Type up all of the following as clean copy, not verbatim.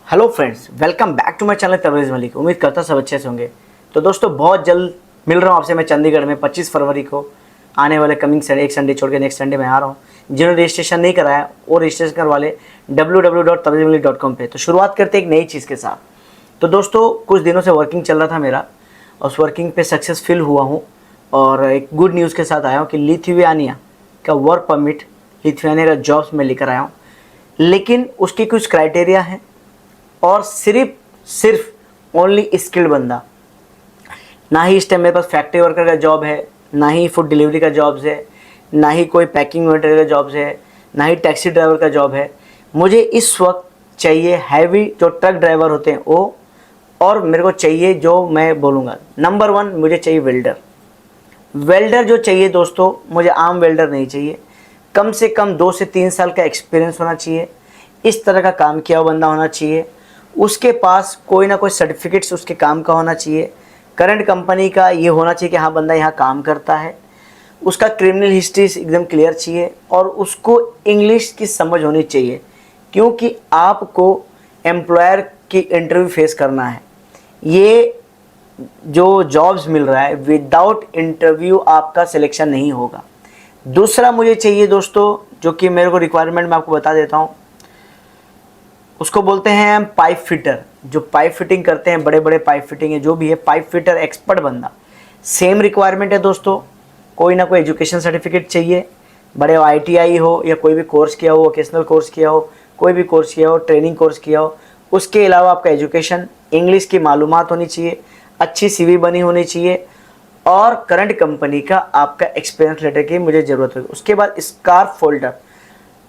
Hello friends, welcome back to my channel Tabrez Malik. उम्मीद करता सब अच्छे से होंगे। तो दोस्तों, बहुत जल्द मिल रहा हूँ आपसे। मैं चंडीगढ़ में 25 फरवरी को आने वाले कमिंग संडे, एक संडे छोड़ के नेक्स्ट संडे में आ रहा हूँ। जिन्होंने रजिस्ट्रेशन नहीं कराया वो रजिस्ट्रेशन करवा ले www.tabreezmalik.com पे। तो शुरुआत करते हैं एक नई चीज़ के साथ। तो दोस्तों, कुछ दिनों से वर्किंग चल रहा था मेरा, और उस वर्किंग पे सक्सेसफुल हुआ हूँ। और एक गुड न्यूज़ के साथ आया हूँ कि लिथुआनिया का वर्क परमिट, लिथुआनिया का जॉब्स में लेकर आया हूँ। लेकिन उसकी कुछ क्राइटेरिया हैं, और सिर्फ ओनली स्किल्ड बंदा। ना ही इस टाइम मेरे पास फैक्ट्री वर्कर का जॉब है, ना ही फूड डिलीवरी का जॉब्स है, ना ही कोई पैकिंग मटेरियल का जॉब्स है, ना ही टैक्सी ड्राइवर का जॉब है। मुझे इस वक्त चाहिए हैवी जो ट्रक ड्राइवर होते हैं वो, और मेरे को चाहिए जो मैं बोलूँगा नंबर 1 मुझे चाहिए वेल्डर। वेल्डर जो चाहिए दोस्तों, मुझे आम वेल्डर नहीं चाहिए। कम से कम 2 से 3 साल का एक्सपीरियंस होना चाहिए। इस तरह का काम किया हुआ बंदा होना चाहिए। उसके पास कोई ना कोई सर्टिफिकेट्स उसके काम का होना चाहिए। करंट कंपनी का ये होना चाहिए कि हाँ, बंदा यहाँ काम करता है। उसका क्रिमिनल हिस्ट्री एकदम क्लियर चाहिए, और उसको इंग्लिश की समझ होनी चाहिए, क्योंकि आपको एम्प्लॉयर की इंटरव्यू फेस करना है। ये जो जॉब्स मिल रहा है, विदाउट इंटरव्यू आपका सिलेक्शन नहीं होगा। दूसरा मुझे चाहिए दोस्तों, जो कि मेरे को रिक्वायरमेंट मैं आपको बता देता हूँ, उसको बोलते हैं पाइप फिटर। जो पाइप फिटिंग करते हैं, बड़े बड़े पाइप फिटिंग है, जो भी है पाइप फिटर एक्सपर्ट बंदा। सेम रिक्वायरमेंट है दोस्तों। कोई ना कोई एजुकेशन सर्टिफिकेट चाहिए, बड़े ITI हो या कोई भी कोर्स किया हो, वोकेशनल कोर्स किया हो, कोई भी कोर्स किया हो, ट्रेनिंग कोर्स किया हो। उसके अलावा आपका एजुकेशन, इंग्लिश की मालूमात होनी चाहिए, अच्छी CV बनी होनी चाहिए, और करंट कंपनी का आपका एक्सपीरियंस लेटर की मुझे ज़रूरत होगी। उसके बाद स्कार्फ फोल्डर।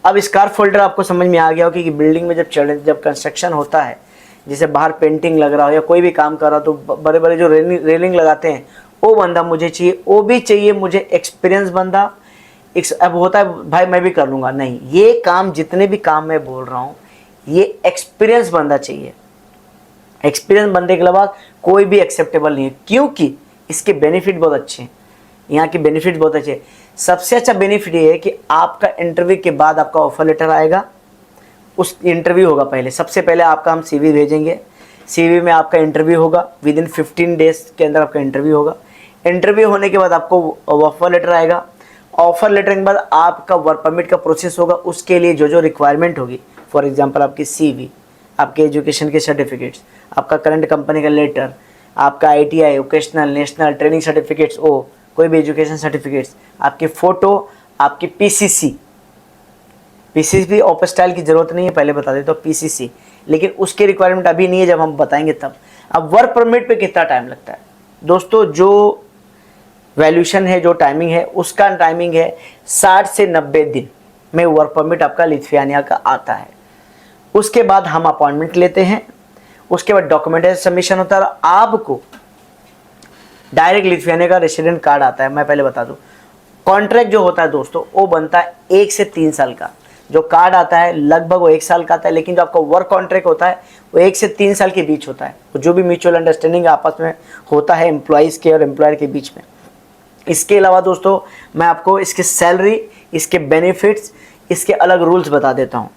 अब स्कार्फ फोल्डर आपको समझ में आ गया हो कि बिल्डिंग में जब कंस्ट्रक्शन होता है, जैसे बाहर पेंटिंग लग रहा हो या कोई भी काम कर रहा हो, तो बड़े बड़े जो रेलिंग लगाते हैं, वो बंदा मुझे चाहिए। वो भी चाहिए मुझे एक्सपीरियंस बंदा। अब होता है भाई मैं भी कर लूँगा, नहीं, ये काम जितने भी काम मैं बोल रहा हूँ, ये एक्सपीरियंस बंदा चाहिए। एक्सपीरियंस बंदे के अलावा कोई भी एक्सेप्टेबल नहीं है, क्योंकि इसके बेनिफिट बहुत अच्छे हैं। यहाँ के बेनिफिट बहुत अच्छे हैं। सबसे अच्छा बेनिफिट ये है कि आपका इंटरव्यू के बाद आपका ऑफर लेटर आएगा। उस इंटरव्यू होगा पहले, सबसे पहले आपका हम CV भेजेंगे। CV में आपका इंटरव्यू होगा, विदिन 15 डेज के अंदर आपका इंटरव्यू होगा। इंटरव्यू होने के बाद आपको ऑफर लेटर आएगा। ऑफर लेटर के बाद आपका वर्क परमिट का प्रोसेस होगा। उसके लिए जो जो रिक्वायरमेंट होगी, फॉर एग्जाम्पल आपकी CV, आपके एजुकेशन के सर्टिफिकेट्स, आपका करंट कंपनी का लेटर, आपका ITI, vocational, national training certificates, कोई भी एजुकेशन सर्टिफिकेट्स, आपकी फ़ोटो, आपकी PCC भी ओपन स्टाइल की ज़रूरत नहीं है, पहले बता देता हूँ PCC, लेकिन उसकी रिक्वायरमेंट अभी नहीं है, जब हम बताएंगे तब। अब वर्क परमिट पे कितना टाइम लगता है दोस्तों? जो वैल्यूशन है, जो टाइमिंग है, उसका टाइमिंग है 60 से 90 दिन में वर्क परमिट आपका लिथुआनिया का आता है। उसके बाद हम अपॉइंटमेंट लेते हैं। उसके बाद डॉक्यूमेंटेशन सबमिशन होता है। आपको डायरेक्ट लिथुआनिया का रेसिडेंट कार्ड आता है। मैं पहले बता दूं, कॉन्ट्रैक्ट जो होता है दोस्तों, वो बनता है 1 से 3 साल का। जो कार्ड आता है लगभग वो 1 साल का आता है, लेकिन जो आपका वर्क कॉन्ट्रैक्ट होता है वो 1 से 3 साल के बीच होता है। जो भी म्यूचुअल अंडरस्टैंडिंग आपस में होता है एम्प्लॉयज़ के और एम्प्लॉयर के बीच में। इसके अलावा दोस्तों, मैं आपको इसकी सैलरी, इसके बेनिफिट्स, इसके अलग रूल्स बता देता हूँ।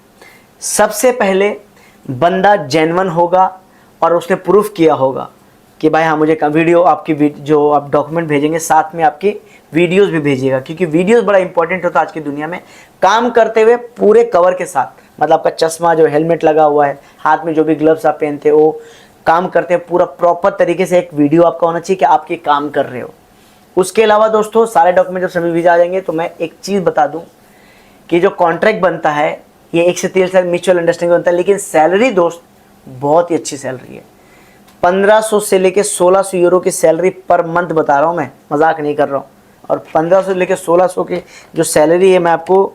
सबसे पहले बंदा जेन्युइन होगा, और उसने प्रूफ किया होगा कि भाई हाँ, मुझे वीडियो, आपकी जो आप डॉक्यूमेंट भेजेंगे साथ में आपकी वीडियोस भी भेजिएगा, क्योंकि वीडियोस बड़ा इंपॉर्टेंट होता है आज की दुनिया में। काम करते हुए पूरे कवर के साथ, मतलब आपका चश्मा, जो हेलमेट लगा हुआ है, हाथ में जो भी ग्लव्स आप पहनते हो, काम करते हैं पूरा प्रॉपर तरीके से एक वीडियो आपका होना चाहिए कि आप ये काम कर रहे हो। उसके अलावा दोस्तों, सारे डॉक्यूमेंट जब सभी भेजा जाएंगे, तो मैं एक चीज़ बता दूँ कि जो कॉन्ट्रैक्ट बनता है ये 1 से 3 साल म्यूचुअल अंडरस्टैंडिंग बनता है, लेकिन सैलरी दोस्त बहुत ही अच्छी सैलरी है। 1500 से लेके 1600 यूरो की सैलरी पर मंथ बता रहा हूँ, मैं मजाक नहीं कर रहा हूँ। और 1500 से लेके 1600 की जो सैलरी है, मैं आपको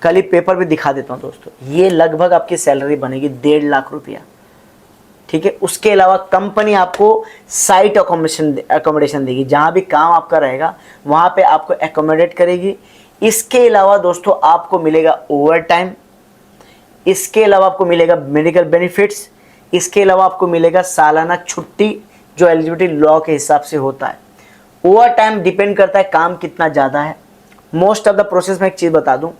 कल ही पेपर पे दिखा देता हूँ दोस्तों। ये लगभग आपकी सैलरी बनेगी 1.5 लाख रुपया, ठीक है। उसके अलावा कंपनी आपको साइट अकोमोडेशन देगी। जहाँ भी काम आपका रहेगा वहाँ पे आपको एकोमोडेट करेगी। इसके अलावा दोस्तों, आपको मिलेगा ओवर टाइम। इसके अलावा आपको मिलेगा मेडिकल बेनिफिट्स। इसके अलावा आपको मिलेगा सालाना छुट्टी, जो एलिजिबिलिटी लॉ के हिसाब से होता है। ओवर टाइम डिपेंड करता है काम कितना ज़्यादा है। मोस्ट ऑफ द प्रोसेस में एक चीज़ बता दूं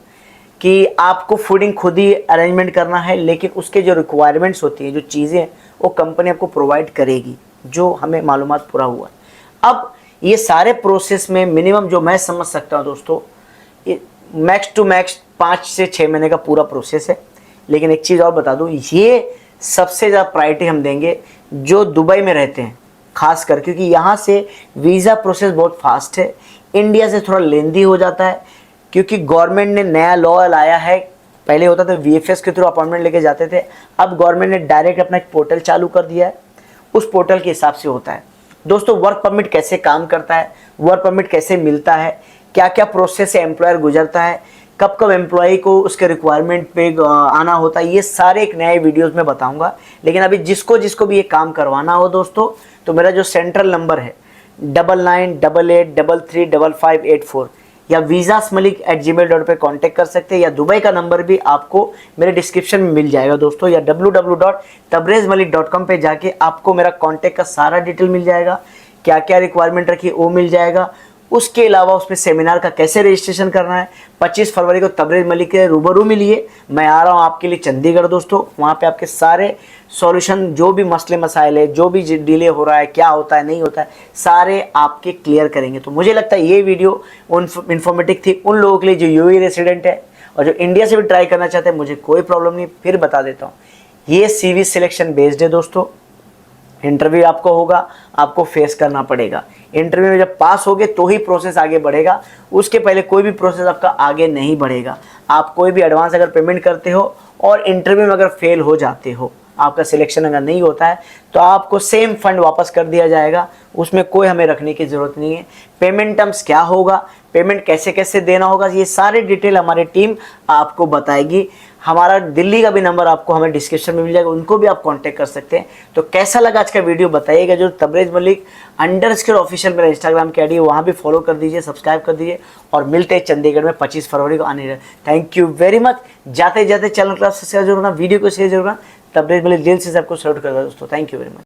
कि आपको फूडिंग खुद ही अरेंजमेंट करना है, लेकिन उसके जो रिक्वायरमेंट्स होती हैं, जो चीज़ें वो कंपनी आपको प्रोवाइड करेगी, जो हमें मालूमात पूरा हुआ। अब ये सारे प्रोसेस में मिनिमम जो मैं समझ सकता हूँ दोस्तों, ये मैक्स टू मैक्स 5 से 6 महीने का पूरा प्रोसेस है। लेकिन एक चीज़ और बता दूँ, ये सबसे ज़्यादा प्रायोरिटी हम देंगे जो दुबई में रहते हैं खास कर, क्योंकि यहाँ से वीज़ा प्रोसेस बहुत फास्ट है, इंडिया से थोड़ा लेंदी हो जाता है, क्योंकि गवर्नमेंट ने नया लॉ लाया है। पहले होता था VFS के थ्रू अपॉइंटमेंट लेके जाते थे, अब गवर्नमेंट ने डायरेक्ट अपना एक पोर्टल चालू कर दिया है, उस पोर्टल के हिसाब से होता है। दोस्तों वर्क परमिट कैसे काम करता है, वर्क परमिट कैसे मिलता है, क्या क्या प्रोसेस से एम्प्लॉयर गुजरता है, कब कब एम्प्लॉय को उसके रिक्वायरमेंट पे आना होता है, ये सारे एक नए वीडियोस में बताऊंगा। लेकिन अभी जिसको जिसको भी ये काम करवाना हो दोस्तों, तो मेरा जो सेंट्रल नंबर है 9988335584 या visasmalik@gmail.com पे कॉन्टैक्ट कर सकते हैं, या दुबई का नंबर भी आपको मेरे डिस्क्रिप्शन में मिल जाएगा दोस्तों, या www.tabrezmalik.com पे जाके आपको मेरा कॉन्टैक्ट का सारा डिटेल मिल जाएगा, क्या क्या रिक्वायरमेंट रखी वो मिल जाएगा। उसके अलावा उसमें सेमिनार का कैसे रजिस्ट्रेशन करना है, 25 फरवरी को तबरेज़ मलिक के रूबरू मिलिए, मैं आ रहा हूँ आपके लिए चंडीगढ़ दोस्तों। वहाँ पे आपके सारे सॉल्यूशन, जो भी मसले मसाइल है, जो भी डिले हो रहा है, क्या होता है नहीं होता है, सारे आपके क्लियर करेंगे। तो मुझे लगता है ये वीडियो इन्फॉर्मेटिव थी उन लोगों के लिए जो UAE रेसिडेंट है और जो इंडिया से भी ट्राई करना चाहते हैं। मुझे कोई प्रॉब्लम नहीं, फिर बता देता हूँ, ये CV सिलेक्शन बेस्ड है दोस्तों। इंटरव्यू आपको होगा, आपको फेस करना पड़ेगा। इंटरव्यू में जब पास होगे तो ही प्रोसेस आगे बढ़ेगा, उसके पहले कोई भी प्रोसेस आपका आगे नहीं बढ़ेगा। आप कोई भी एडवांस अगर पेमेंट करते हो और इंटरव्यू में अगर फेल हो जाते हो, आपका सिलेक्शन अगर नहीं होता है, तो आपको सेम फंड वापस कर दिया जाएगा, उसमें कोई हमें रखने की ज़रूरत नहीं है। पेमेंट टर्म्स क्या होगा, पेमेंट कैसे कैसे देना होगा, ये सारे डिटेल हमारी टीम आपको बताएगी। हमारा दिल्ली का भी नंबर आपको हमें डिस्क्रिप्शन में मिल जाएगा, उनको भी आप कांटेक्ट कर सकते हैं। तो कैसा लगा आज का वीडियो बताइएगा। जो तबरेज़ मलिक _ऑफिशियल मेरा इंस्टाग्राम की ID है, वहाँ भी फॉलो कर दीजिए, सब्सक्राइब कर दीजिए, और मिलते हैं चंडीगढ़ में 25 फरवरी को आने। Thank you very much. जाते जाते चैनल को सब्सक्राइब जरूर करना, वीडियो को शेयर जरूर करना। तबरेज़ मलिक दिल से सबको सपोर्ट करता दोस्तों। Thank you very much.